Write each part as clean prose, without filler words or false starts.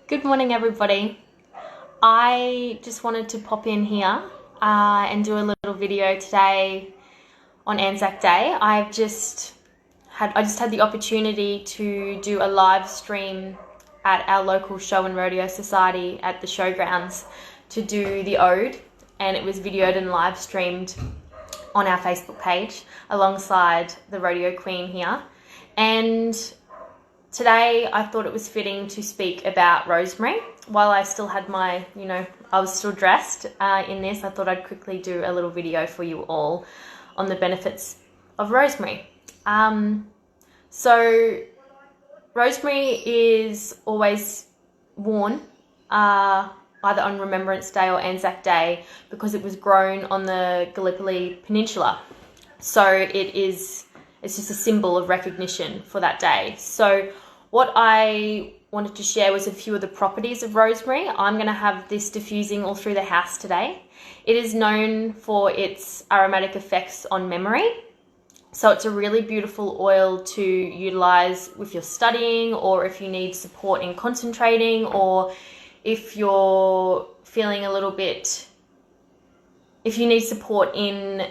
Good morning, everybody. I just wanted to pop in here and do a little video today on Anzac Day. I just had the opportunity to do a live stream at our local show and rodeo society at the showgrounds to do the ode, and it was videoed and live streamed on our Facebook page alongside the rodeo queen here. And today I thought it was fitting to speak about rosemary. While I still had my, I was still dressed in this, I thought I'd quickly do a little video for you all on the benefits of rosemary. So rosemary is always worn either on Remembrance Day or Anzac Day because it was grown on the Gallipoli peninsula. So it's just a symbol of recognition for that day. So what I wanted to share was a few of the properties of rosemary. I'm going to have this diffusing all through the house today. It is known for its aromatic effects on memory. So it's a really beautiful oil to utilize if you're studying, or if you need support in concentrating, or if you're feeling if you need support in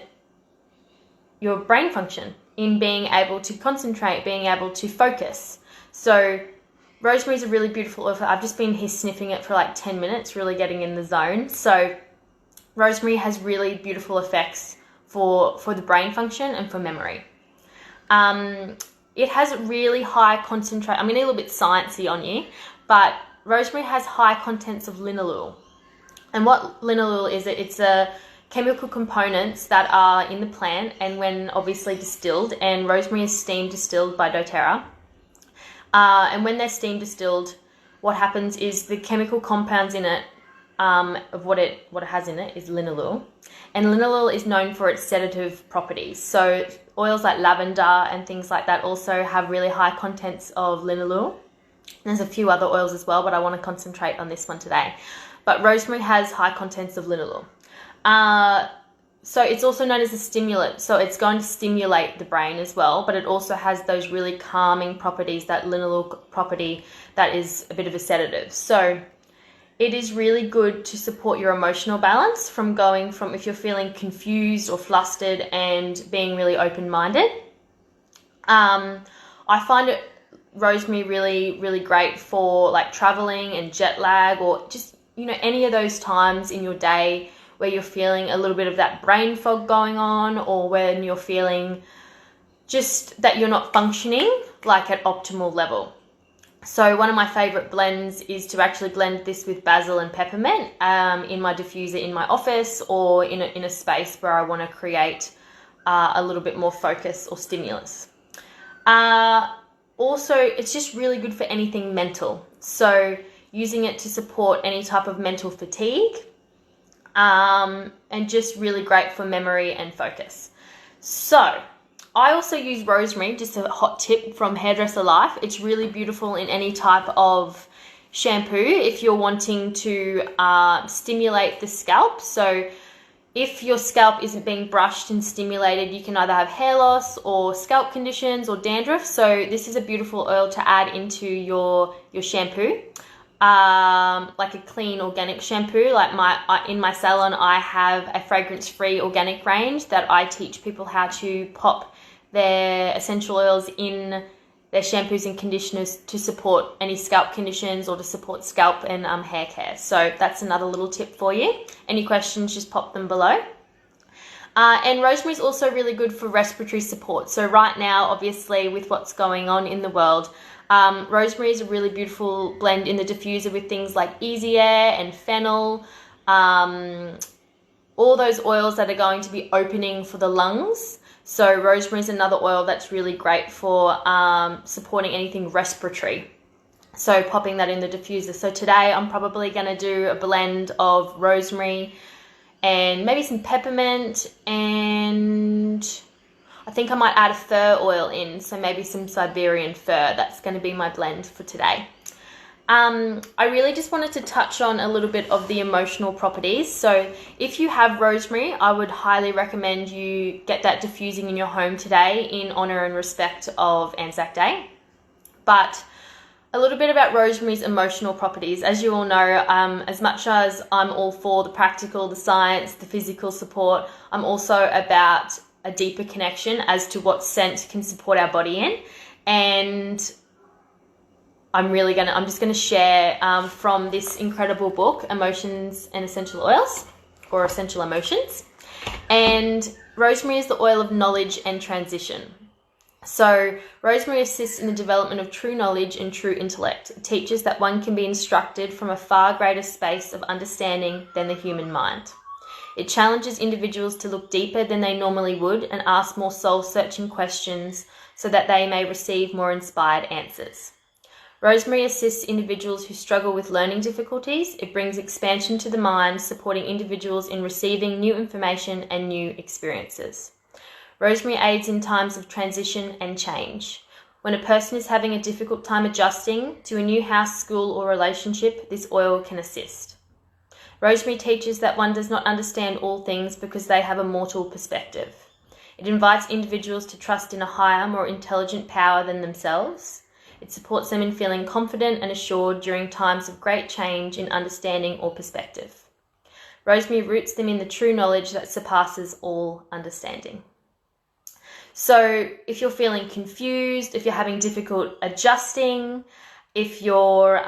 your brain function, in being able to concentrate, being able to focus. So rosemary is a really beautiful oil. I've just been here sniffing it for like 10 minutes, really getting in the zone. So rosemary has really beautiful effects for the brain function and for memory. It has really high concentrate. I'm getting a little bit sciencey on you, but rosemary has high contents of linalool. And what linalool is, it's a chemical components that are in the plant, and when obviously distilled, and rosemary is steam distilled by doTERRA. And when they're steam distilled, what happens is the chemical compounds in it, of what it has in it, is linalool. And linalool is known for its sedative properties. So oils like lavender and things like that also have really high contents of linalool. There's a few other oils as well, but I want to concentrate on this one today. But rosemary has high contents of linalool. So it's also known as a stimulant. So it's going to stimulate the brain as well, but it also has those really calming properties, that linalool property that is a bit of a sedative. So it is really good to support your emotional balance from if you're feeling confused or flustered and being really open-minded. I find rosemary really, really great for like traveling and jet lag, or just, any of those times in your day where you're feeling a little bit of that brain fog going on, or when you're feeling just that you're not functioning like at optimal level. So one of my favorite blends is to actually blend this with basil and peppermint in my diffuser in my office, or in a space where I want to create a little bit more focus or stimulus. Also, it's just really good for anything mental. So using it to support any type of mental fatigue, and just really great for memory and focus. So I also use rosemary, just a hot tip from Hairdresser Life. It's really beautiful in any type of shampoo if you're wanting to stimulate the scalp. So if your scalp isn't being brushed and stimulated, you can either have hair loss or scalp conditions or dandruff. So this is a beautiful oil to add into your shampoo. Like a clean organic shampoo. Like in my salon, I have a fragrance-free organic range that I teach people how to pop their essential oils in their shampoos and conditioners to support any scalp conditions or to support scalp and hair care. So that's another little tip for you. Any questions, just pop them below. And rosemary is also really good for respiratory support. So right now, obviously, with what's going on in the world, rosemary is a really beautiful blend in the diffuser with things like Easy Air and fennel, all those oils that are going to be opening for the lungs. So rosemary is another oil that's really great for supporting anything respiratory. So popping that in the diffuser. So today I'm probably going to do a blend of rosemary and maybe some peppermint, and I think I might add a fir oil in, so maybe some Siberian fir. That's going to be my blend for today. I really just wanted to touch on a little bit of the emotional properties. So if you have rosemary, I would highly recommend you get that diffusing in your home today in honor and respect of Anzac Day. But a little bit about rosemary's emotional properties. As you all know, as much as I'm all for the practical, the science, the physical support, I'm also about a deeper connection as to what scent can support our body in. And I'm just going to share from this incredible book, Emotions and Essential Oils, or Essential Emotions. And rosemary is the oil of knowledge and transition. So rosemary assists in the development of true knowledge and true intellect. It teaches that one can be instructed from a far greater space of understanding than the human mind. It challenges individuals to look deeper than they normally would and ask more soul-searching questions so that they may receive more inspired answers. Rosemary assists individuals who struggle with learning difficulties. It brings expansion to the mind, supporting individuals in receiving new information and new experiences. Rosemary aids in times of transition and change. When a person is having a difficult time adjusting to a new house, school, or relationship, this oil can assist. Rosemary teaches that one does not understand all things because they have a mortal perspective. It invites individuals to trust in a higher, more intelligent power than themselves. It supports them in feeling confident and assured during times of great change in understanding or perspective. Rosemary roots them in the true knowledge that surpasses all understanding. So if you're feeling confused, if you're having difficult adjusting, if you're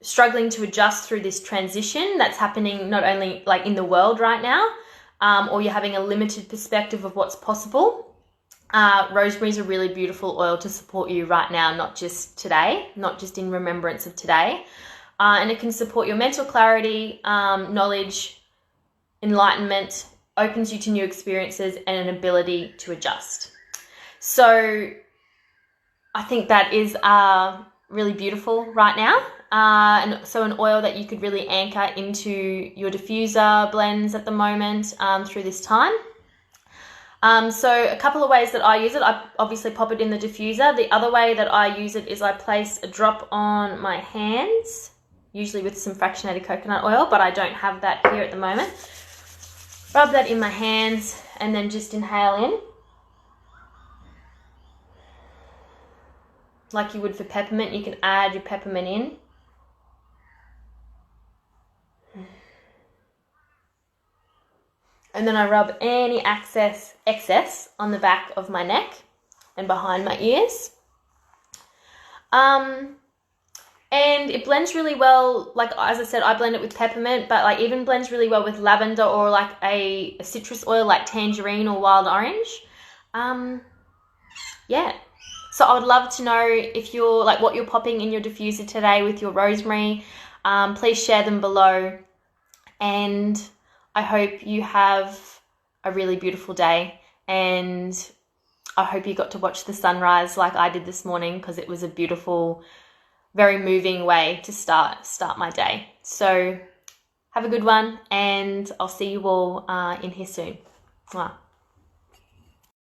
struggling to adjust through this transition that's happening not only like in the world right now, or you're having a limited perspective of what's possible, rosemary is a really beautiful oil to support you right now, not just today, not just in remembrance of today. And it can support your mental clarity, knowledge, enlightenment, opens you to new experiences and an ability to adjust. So I think that is really beautiful right now. And so an oil that you could really anchor into your diffuser blends at the moment through this time. So a couple of ways that I use it. I obviously pop it in the diffuser. The other way that I use it is I place a drop on my hands, usually with some fractionated coconut oil, but I don't have that here at the moment. Rub that in my hands and then just inhale in. Like you would for peppermint, you can add your peppermint in. And then I rub any excess on the back of my neck and behind my ears. And it blends really well, like as I said, I blend it with peppermint, but like even blends really well with lavender or like a citrus oil like tangerine or wild orange. Yeah. So I would love to know if you're like what you're popping in your diffuser today with your rosemary. Please share them below. And I hope you have a really beautiful day. And I hope you got to watch the sunrise like I did this morning, because it was a beautiful, very moving way to start my day. So have a good one, and I'll see you all in here soon. Mwah.